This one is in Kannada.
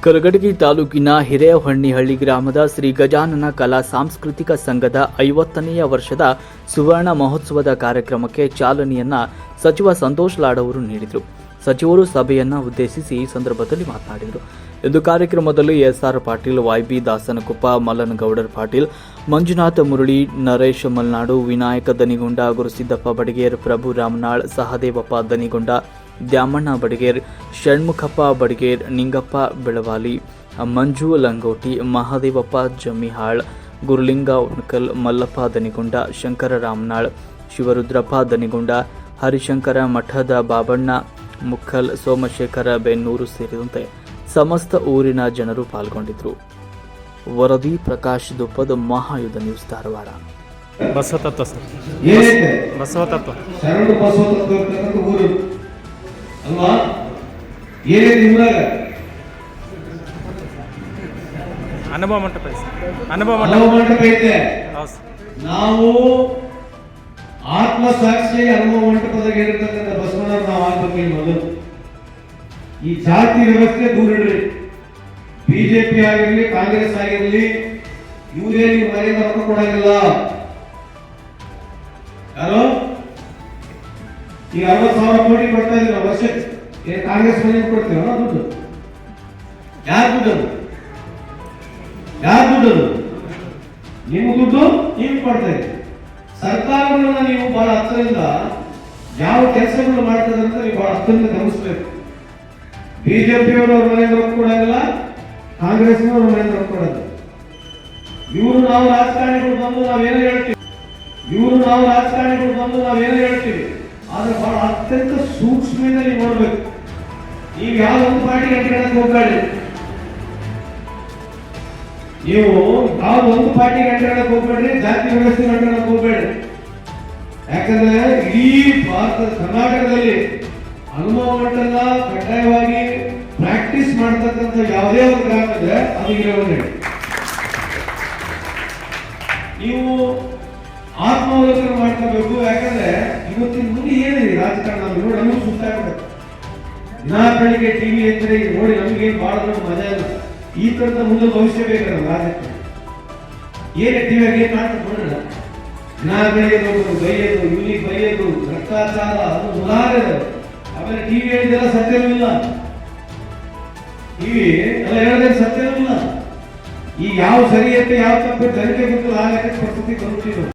ಕರಗಡಗಿ ತಾಲೂಕಿನ ಹಿರೇಹೊನ್ನಿಹಳ್ಳಿ ಗ್ರಾಮದ ಶ್ರೀ ಗಜಾನನ ಕಲಾ ಸಾಂಸ್ಕೃತಿಕ ಸಂಘದ 50ನೇ ವರ್ಷದ ಸುವರ್ಣ ಮಹೋತ್ಸವದ ಕಾರ್ಯಕ್ರಮಕ್ಕೆ ಚಾಲನೆಯನ್ನ ಸಚಿವ ಸಂತೋಷ್ ಲಾಡ್ ಅವರು ನೀಡಿದರು. ಸಚಿವರು ಸಭೆಯನ್ನ ಉದ್ದೇಶಿಸಿ ಈ ಸಂದರ್ಭದಲ್ಲಿ ಮಾತನಾಡಿದರು. ಇಂದು ಕಾರ್ಯಕ್ರಮದಲ್ಲಿ ಎಸ್ಆರ್ ಪಾಟೀಲ್, ವೈಬಿ ದಾಸನಕೊಪ್ಪ, ಮಲ್ಲನಗೌಡರ್ ಪಾಟೀಲ್, ಮಂಜುನಾಥ ಮುರಳಿ, ನರೇಶ್ ಮಲ್ನಾಡು, ವಿನಾಯಕ ದನಿಗೊಂಡ, ಗುರುಸಿದ್ದಪ್ಪ ಬಡಿಗೇರ್, ಪ್ರಭು ರಾಮನಾಳ್, ಸಹದೇವಪ್ಪ ದನಿಗೊಂಡ, ದ್ಯಾಮಣ್ಣ ಬಡಿಗೇರ್, ಷಣ್ಮುಖಪ್ಪ ಬಡಿಗೇರ್, ನಿಂಗಪ್ಪ ಬೆಳವಾಲಿ, ಮಂಜು ಲಂಗೋಟಿ, ಮಹಾದೇವಪ್ಪ ಜಮ್ಮಿಹಾಳ್, ಗುರುಲಿಂಗ ಉಣ್ಕಲ್, ಮಲ್ಲಪ್ಪ ದನಿಗೊಂಡ, ಶಂಕರ ರಾಮನಾಳ್, ಶಿವರುದ್ರಪ್ಪ ದನಿಗೊಂಡ, ಹರಿಶಂಕರ ಮಠದ ಬಾಬಣ್ಣ ಮುಕ್ಕಲ್, ಸೋಮಶೇಖರ ಬೆನ್ನೂರು ಸೇರಿದಂತೆ ಸಮಸ್ತ ಊರಿನ ಜನರು ಪಾಲ್ಗೊಂಡಿದ್ದರು. ವರದಿ ಪ್ರಕಾಶ್ ದುಪ್ಪದ್, ಮಹಾಯುಧ ನ್ಯೂಸ್, ಧಾರವಾಡ. ಬಸವತತ್ವ ಸರ್, ಬಸವತತ್ವ ಶರಣು ಬಸವತತ್ವ ಇರ್ತಕ್ಕಂಥ ಊರು ಅಲ್ವಾ? ಏನೇನು ಊರಾಗ ಅನುಭವ ಮಂಟಪ ಇದೆ ಸರ್. ಅನುಭವ ಮಂಟಪ ಐತೆ. ಹೌದು ಸರ್. ನಾವು ಆತ್ಮಸಾಕ್ಷಿ ಅನುಭವ ಮಂಟಪದಾಗ ಇರತಕ್ಕಂಥ ಬಸವಣ್ಣವ್ರು ನಾವು ಆಗ್ಬೇಕು. ಮೊದಲು ಈ ಜಾತಿ ವ್ಯವಸ್ಥೆ ದೂರ ಇಡ್ರಿ. ಬಿಜೆಪಿ ಆಗಿರ್ಲಿ, ಕಾಂಗ್ರೆಸ್ ಆಗಿರ್ಲಿ, ಇವರೇ ನೀವು ಮನೆಯಿಂದ ರೊಕ್ಕ ಕೊಡಂಗಿಲ್ಲ. ಯಾರು ಈಗ 60,000 ಕೋಟಿ ಕೊಡ್ತಾ ಇದ್ದೀವಿ ನಾವು ವರ್ಷಕ್ಕೆ. ಕಾಂಗ್ರೆಸ್ ಮನೆಯಿಂದ ಕೊಡ್ತೀವಿ ದುಡ್ಡು. ಯಾರು ದುಡ್ಡು? ಯಾರು ದುಡ್ಡು? ನಿಮ್ಮ ದುಡ್ಡು ನೀವು ಕೊಡ್ತಾ ಇದ್ದೀವಿ. ಸರ್ಕಾರಗಳನ್ನ ನೀವು ಬಹಳ ಹತ್ತಿರದಿಂದ ಯಾವ ಕೆಲಸಗಳು ಮಾಡ್ತದೆ ಅಂತ ನೀವು ಬಹಳ ಹತ್ತಿರದಿಂದ ಗಮನಿಸಬೇಕು. ಬಿಜೆಪಿಯವರು ಅವ್ರ ಮನೆಯಿಂದ ರೊಕ್ಕ ಕೊಡಂಗಿಲ್ಲ, ಕಾಂಗ್ರೆಸ್ನವ್ರ ಮನೆಯಿಂದ ರೊಕ್ಕ ಕೊಡೋದು. ಇವರು ನಾವು ರಾಜಕಾರಣಿಗಳು ಬಂದು ನಾವೇನೋ ಹೇಳ್ತೀವಿ, ಆದ್ರೆ ಬಹಳ ಅತ್ಯಂತ ಸೂಕ್ಷ್ಮದಿಂದ ನೀವು ನೋಡ್ಬೇಕು. ನೀವು ಯಾವ ಒಂದು ಪಾರ್ಟಿಗೆ ಅಂಟಿಕೊಳ್ಳಕ್ಕೆ ಹೋಗ್ಬೇಡಿ. ನೀವು ಯಾವ ಒಂದು ಪಾರ್ಟಿಗೆ ಅಂಟಿಕೊಳ್ಳಕ್ಕೆ ಹೋಗ್ಬೇಡ್ರಿ, ಜಾತಿ ವ್ಯವಸ್ಥೆಗೆ ಅಂಟಿಕೊಳ್ಳಕ್ಕೆ ಹೋಗ್ಬೇಡ್ರಿ. ಯಾಕಂದ್ರೆ ಇಡೀ ಭಾರತ ಕರ್ನಾಟಕದಲ್ಲಿ ಅನುಭವ ಮಂಟಪ ಕಡ್ಡಾಯವಾಗಿ ಪ್ರಾಕ್ಟೀಸ್ ಮಾಡತಕ್ಕಂಥ ಯಾವುದೇ ಒಂದು ಗ್ರಾಮ ಇದ್ರೆ ಅದು ಹಿರೇಹೊನ್ನಿಹಳ್ಳಿ. ನೀವು ಆತ್ಮಾವಲೋಕನ ಮಾಡ್ಕೋಬೇಕು. ಯಾಕಂದ್ರೆ ಇವತ್ತಿನ ಮುಂದೆ ಏನಿದೆ ರಾಜಕಾರಣ ನೋಡಿ ನಮಗೂ ಸುತ್ತಾಗಬೇಕು. ದಿನಾ ಬೆಳಿಗ್ಗೆ ಟಿವಿ ಎಂದರೆ ನೋಡಿ ನಮಗೇನು ಬಹಳ ದೊಡ್ಡ ಮಜಾ ಇಲ್ಲ. ಈ ತರದ ಮುಂದೆ ಭವಿಷ್ಯ ಬೇಕಲ್ಲ ರಾಜಕಾರಣ. ಏನೇ ಟಿವಿಯಾಗ ಏನ್ ಮಾಡ್ತಾರೆ ನೋಡೋಣ. ದಿನಾ ಬೆಳಿಗ್ಗೆ ನೋಡೋದು, ಬೈಯೋದು, ಇವನಿಗೆ ಬೈಯೋದು, ಭ್ರಷ್ಟಾಚಾರ, ಅದು ಮುಲಾರದು. ಆಮೇಲೆ ಟಿವಿ ಹೇಳಿದೆಲ್ಲ ಸತ್ಯವೂ ಇಲ್ಲ. ಟಿವಿ ಎಲ್ಲ ಹೇಳೋದೇನು ಸತ್ಯವೂ ಇಲ್ಲ. ಈಗ ಯಾವ ಸರಿ ಅಂತ ಯಾವ ತಪ್ಪು ಜನಕ್ಕೆ ಗೊತ್ತಿಲ್ಲ. ಆ ಲೆಕ್ಕ ಪರಿಸ್ಥಿತಿ ಬರುತ್ತೀವಿ.